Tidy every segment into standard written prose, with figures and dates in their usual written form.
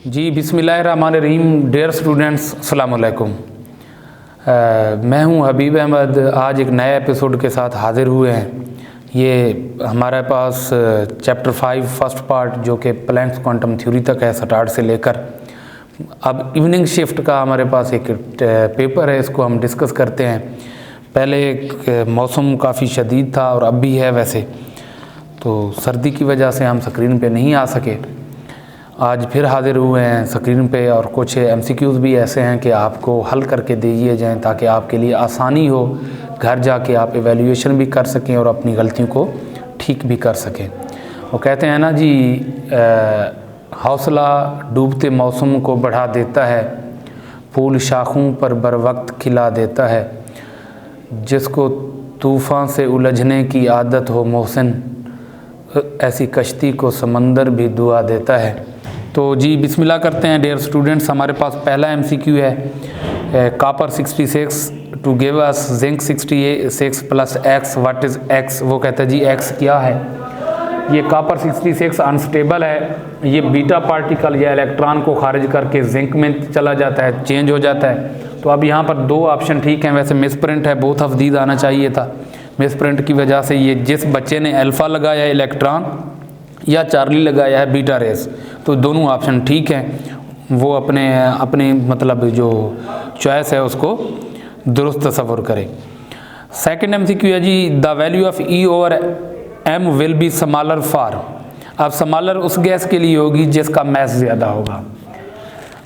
जी बिस्मिल्लाहिर्रहमानिर्रहीम। Dear students, अस्सलाम वालेकुम। मैं हूं हबीब अहमद। आज एक नए एपिसोड के साथ हाज़िर हुए हैं। ये हमारे पास चैप्टर 5 फर्स्ट पार्ट जो कि प्लैंक्स क्वांटम थ्योरी तक है, स्टार्ट से लेकर अब इवनिंग शिफ्ट का हमारे पास एक पेपर है, इसको हम डिस्कस करते हैं। पहले मौसम काफ़ी शदीद था और अब भी है वैसे, तो सर्दी की वजह से हम स्क्रीन पे नहीं आ सके। आज फिर हाज़िर हुए हैं स्क्रीन पे और कुछ एमसीक्यूज़ भी ऐसे हैं कि आपको हल करके दिए जाएं ताकि आपके लिए आसानी हो, घर जाके आप एवेल्यूएशन भी कर सकें और अपनी गलतियों को ठीक भी कर सकें। वो कहते हैं ना जी, हौसला डूबते मौसम को बढ़ा देता है, फूल शाखों पर बर वक्त खिला देता है, जिसको तूफ़ान से उलझने की आदत हो मोहसिन, ऐसी कश्ती को समंदर भी दुआ देता है। तो जी बिस्मिल्लाह करते हैं डियर स्टूडेंट्स। हमारे पास पहला एमसीक्यू है, copper 66 to give us zinc 66 plus x, what is x. वो कहता है जी एक्स क्या है। ये कॉपर 66 अनस्टेबल है, ये बीटा पार्टिकल या इलेक्ट्रॉन को खारिज करके जिंक में चला जाता है, चेंज हो जाता है। तो अब यहाँ पर दो ऑप्शन ठीक हैं, वैसे मिस प्रिंट है, बोथ ऑफ दीज आना चाहिए था। मिस प्रिंट की वजह से ये जिस बच्चे ने अल्फ़ा लगाया है इलेक्ट्रॉन या चार्ली लगाया है बीटा रेस, तो दोनों ऑप्शन ठीक हैं। वो अपने मतलब जो चॉइस है उसको दुरुस्त तस्वुर करें। सेकंड एमसीक्यू है जी, the value of e over m will be smaller for. अब स्मॉलर उस गैस के लिए होगी जिसका मैस ज़्यादा होगा।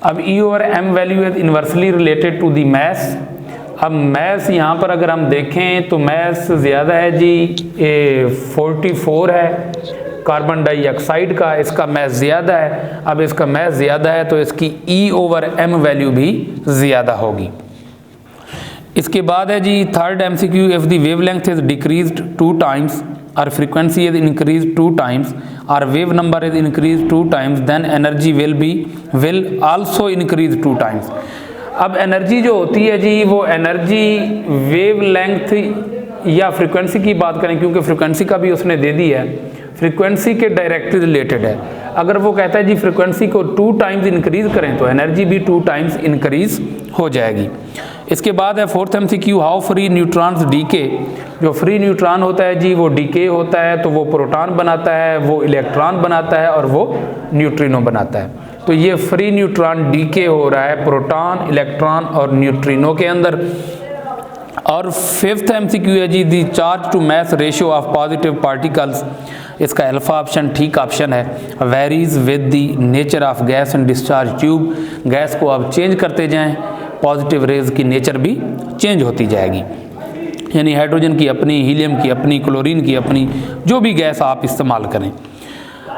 अब e over m value is inversely related to the mass. अब मैस यहाँ पर अगर हम देखें तो मैस ज़्यादा है जी, 44 है कार्बन डाइऑक्साइड का, इसका मैस ज़्यादा है। अब इसका मैस ज़्यादा है तो इसकी ई ओवर एम वैल्यू भी ज़्यादा होगी। इसके बाद है जी third MCQ, if the wavelength is decreased 2 times और फ्रीक्वेंसी इज इंक्रीज 2 टाइम्स और wave number is increase 2 times, then energy will also increase 2 times. अब एनर्जी जो होती है जी, वो एनर्जी वेव लेंथ या फ्रीक्वेंसी की बात करें, क्योंकि फ्रीक्वेंसी का भी उसने दे दी है, फ्रीक्वेंसी के डायरेक्टली रिलेटेड है। अगर वो कहता है जी फ्रीक्वेंसी को 2 टाइम्स इंक्रीज करें तो एनर्जी भी 2 टाइम्स इंक्रीज हो जाएगी। इसके बाद है fourth MCQ, how free neutrons decay. जो फ्री न्यूट्रॉन होता है जी वो डीके होता है, तो वो प्रोटॉन बनाता है, वो इलेक्ट्रॉन बनाता है और वो न्यूट्रिनो बनाता है। तो ये फ्री न्यूट्रॉन डीके हो रहा है प्रोटॉन, इलेक्ट्रॉन और न्यूट्रिनो के अंदर। और फिफ्थ एमसीक्यू है जी, the charge to mass ratio of positive particles. इसका अल्फा ऑप्शन ठीक ऑप्शन है। Varies with the nature of gas and discharge tube. Gas को आप चेंज करते जाएं, पॉजिटिव रेज की नेचर भी चेंज होती जाएगी, यानी हाइड्रोजन की अपनी, हीलियम की अपनी, क्लोरीन की अपनी, जो भी गैस आप इस्तेमाल करें।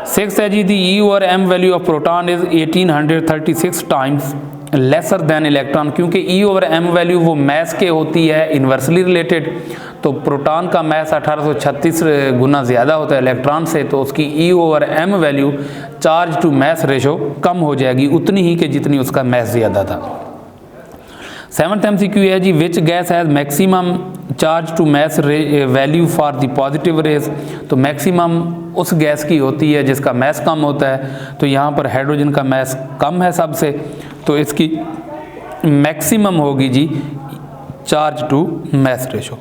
6 है जी, the e over m value of proton is 1836 times lesser than electron. क्योंकि ई ओवर एम वैल्यू वो मैस के होती है, इन्वर्सली रिलेटेड, तो प्रोटॉन का मैस 1836 गुना ज़्यादा होता है इलेक्ट्रॉन से, तो उसकी e over m value charge to mass ratio कम हो जाएगी, उतनी ही कि जितनी उसका मैस ज़्यादा था। 7th एमसीक्यू है जी, which gas has maximum charge to mass value for the positive rays. तो मैक्सिमम उस गैस की होती है जिसका मैस कम होता है, तो यहाँ पर हाइड्रोजन का मैस कम है सबसे, तो इसकी मैक्सिमम होगी जी चार्ज टू मैस रेशो।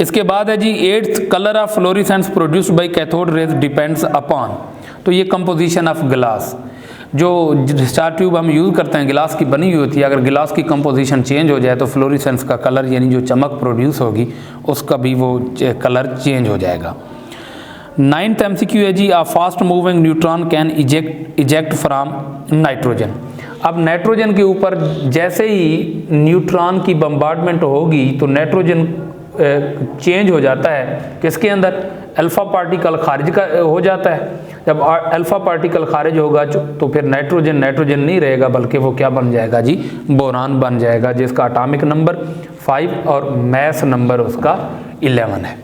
इसके बाद है जी 8th, colour of fluorescence produced by cathode rays depends upon. तो ये कंपोजिशन ऑफ ग्लास, जो डिस्चार्ज ट्यूब हम यूज़ करते हैं गिलास की बनी हुई होती है, अगर गिलास की कंपोजिशन चेंज हो जाए तो फ्लोरेसेंस का कलर यानी जो चमक प्रोड्यूस होगी उसका भी वो कलर चेंज हो जाएगा। 9th एमसीक्यू है जी, a fast moving neutron can eject from nitrogen. अब नाइट्रोजन के ऊपर जैसे ही न्यूट्रॉन की बम्बार्डमेंट होगी तो नाइट्रोजन चेंज हो जाता है, किसके अंदर, अल्फ़ा पार्टिकल खारिज का हो जाता है। जब अल्फ़ा पार्टिकल खारिज होगा तो फिर नाइट्रोजन नहीं रहेगा, बल्कि वो क्या बन जाएगा जी, बोरान बन जाएगा, जिसका एटॉमिक नंबर 5 और मैस नंबर उसका 11 है।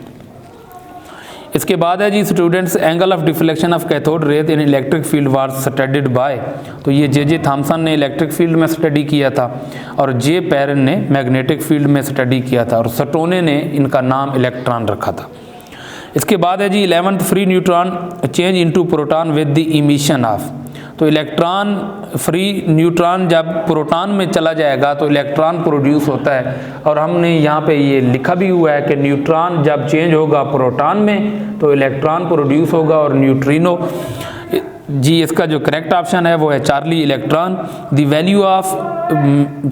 इसके बाद है जी students, angle of deflection of cathode rays in electric field was studied by. तो ये जे थॉमसन ने इलेक्ट्रिक फील्ड में स्टडी किया था और जे पैरन ने मैग्नेटिक फील्ड में स्टडी किया था और स्टोने ने इनका नाम इलेक्ट्रॉन रखा था। इसके बाद है जी 11th, free neutron change into proton with the emission of. तो इलेक्ट्रॉन फ्री न्यूट्रॉन जब प्रोटॉन में चला जाएगा तो इलेक्ट्रॉन प्रोड्यूस होता है, और हमने यहाँ पे ये लिखा भी हुआ है कि न्यूट्रॉन जब चेंज होगा प्रोटॉन में तो इलेक्ट्रॉन प्रोड्यूस होगा और न्यूट्रिनो। जी इसका जो करेक्ट ऑप्शन है वो है Charlie electron. The value of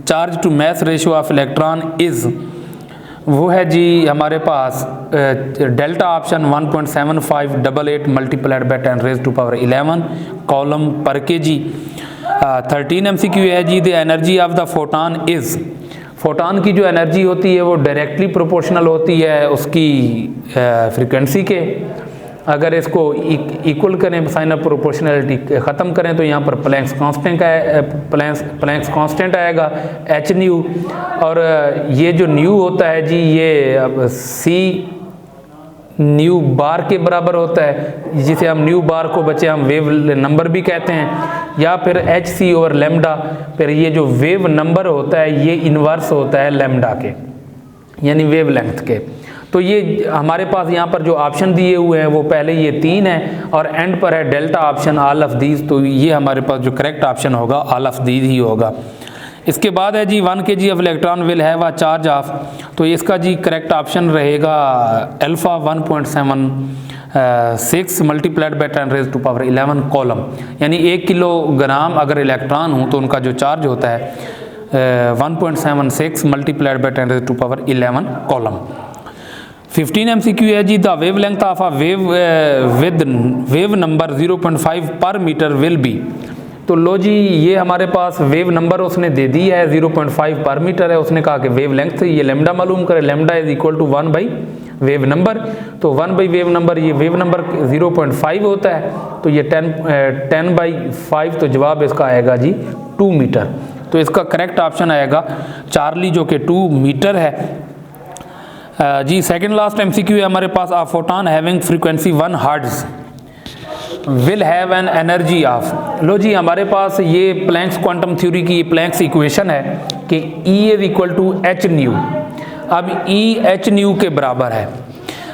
charge to mass ratio of electron is, वो है जी हमारे पास delta option 1.7588 multiplied by 10 raise to power 11 coulomb per K G. 13 MCQ है जी, the energy of the photon is, photon की जो energy होती है वो डायरेक्टली प्रोपोर्शनल होती है उसकी फ्रीक्वेंसी के। अगर इसको इक्वल करें, साइन ऑफ प्रोपोर्शनलिटी ख़त्म करें तो यहाँ पर प्लैंक्स कांस्टेंट का प्लैंक्स कांस्टेंट आएगा h न्यू, और ये जो न्यू होता है जी ये अब c न्यू बार के बराबर होता है, जिसे हम न्यू बार को बच्चे हम वेव नंबर भी कहते हैं, या फिर hc ओवर लेमडा। फिर ये जो वेव नंबर होता है ये इन्वर्स होता है लेमडा के, यानी वेव लेंथ के। तो ये हमारे पास यहाँ पर जो ऑप्शन दिए हुए हैं वो पहले ये 3 है और एंड पर है delta option all of these, तो ये हमारे पास जो करेक्ट ऑप्शन होगा ऑल ऑफ दीज ही होगा। इसके बाद है जी 1 kg of electron will have a charge of, तो इसका जी करेक्ट ऑप्शन रहेगा alpha 1.76 multiplied by 10 raise to power 11 coulomb, यानी 1 किलोग्राम अगर इलेक्ट्रॉन हो तो उनका जो चार्ज होता है 1.76 multiplied by 10 raise to power 11 coulomb. 15 MCQ है जी, the wavelength of a wave with wave number 0.5 per metre will be, तो लो जी ये हमारे पास वेव नंबर उसने दे दी है 0.5 पर मीटर है, उसने कहा कि वेव लेंथ ये लेमडा मालूम करे, lambda is equal to 1 by wave number, तो 1 बाई वेव नंबर, ये वेव नंबर 0.5 होता है तो ये 10 बाई 5, तो जवाब इसका आएगा जी 2 मीटर। तो इसका करेक्ट ऑप्शन आएगा चार्ली जो कि 2 मीटर है। जी सेकंड लास्ट MCQ है हमारे पास, a photon having frequency 1 hertz will have an energy of, लो जी हमारे पास ये प्लैंक्स क्वांटम थ्योरी की प्लैंक्स इक्वेशन है कि E is equal to H nu. अब E एच न्यू के बराबर है,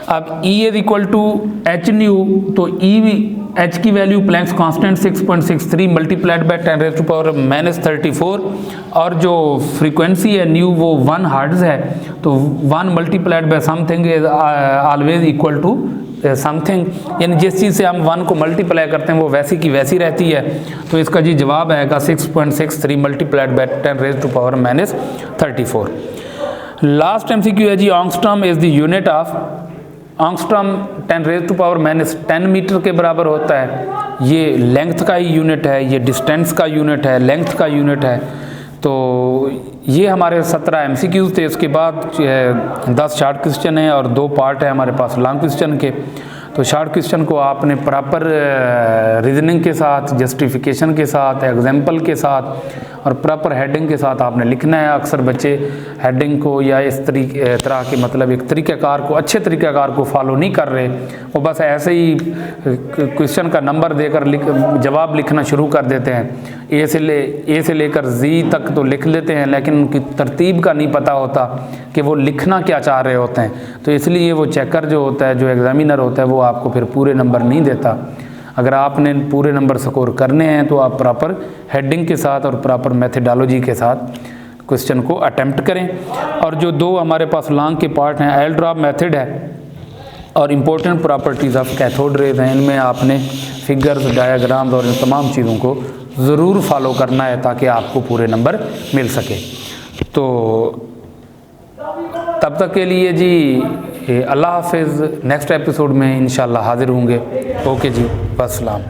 अब E is equal to H nu, तो एच की value Planck's constant 6.63 multiplied by 10 raise to power -34, और जो फ्रीक्वेंसी है न्यू वो 1 हर्ट्ज है, तो 1 multiplied by something is always equal to something, यानी जिस चीज़ से हम 1 को मल्टीप्लाई करते हैं वो वैसी की वैसी रहती है। तो इसका जी जवाब आएगा 6.63 multiplied by 10 raise to power -34। Last MCQ है जी, angstrom is the unit of, angstrom 10 raise to power -10 metre के बराबर होता है, ये लेंथ का ही यूनिट है, ये डिस्टेंस का यूनिट है, लेंथ का यूनिट है। तो ये हमारे 17 MCQs थे, इसके बाद 10 शॉर्ट क्वेश्चन है और 2 पार्ट है हमारे पास लॉन्ग क्वेश्चन के। तो शॉर्ट क्वेश्चन को आपने प्रॉपर रीजनिंग के साथ, जस्टिफिकेशन के साथ, एग्जाम्पल के साथ और प्रॉपर हेडिंग के साथ आपने लिखना है। अक्सर बच्चे हेडिंग को या इस तरह के मतलब एक तरीक़ाकार को, अच्छे तरीक़ाकार को फॉलो नहीं कर रहे, वो बस ऐसे ही क्वेश्चन का नंबर देकर जवाब लिखना शुरू कर देते हैं। ए से लेकर Z तक तो लिख लेते हैं, लेकिन उनकी तरतीब का नहीं पता होता कि वो लिखना क्या चाह रहे होते हैं। तो इसलिए वो चेकर जो होता है, जो एग्ज़ामिनर होता है, वो आपको फिर पूरे नंबर नहीं देता। अगर आपने पूरे नंबर स्कोर करने हैं तो आप प्रॉपर हेडिंग के साथ और प्रॉपर मेथडोलॉजी के साथ क्वेश्चन को अटेम्प्ट करें। और जो 2 हमारे पास लॉन्ग के पार्ट हैं, आयल ड्रॉप मेथड है और important properties of cathode raise हैं, इनमें आपने फिगर्स, डायग्राम्स और इन तमाम चीज़ों को ज़रूर फॉलो करना है ताकि आपको पूरे नंबर मिल सके। तो तब तक के लिए जी अल्लाह हाफिज़, नेक्स्ट एपिसोड में इंशाल्लाह हाज़िर होंगे। ओके जी, अस्सलाम।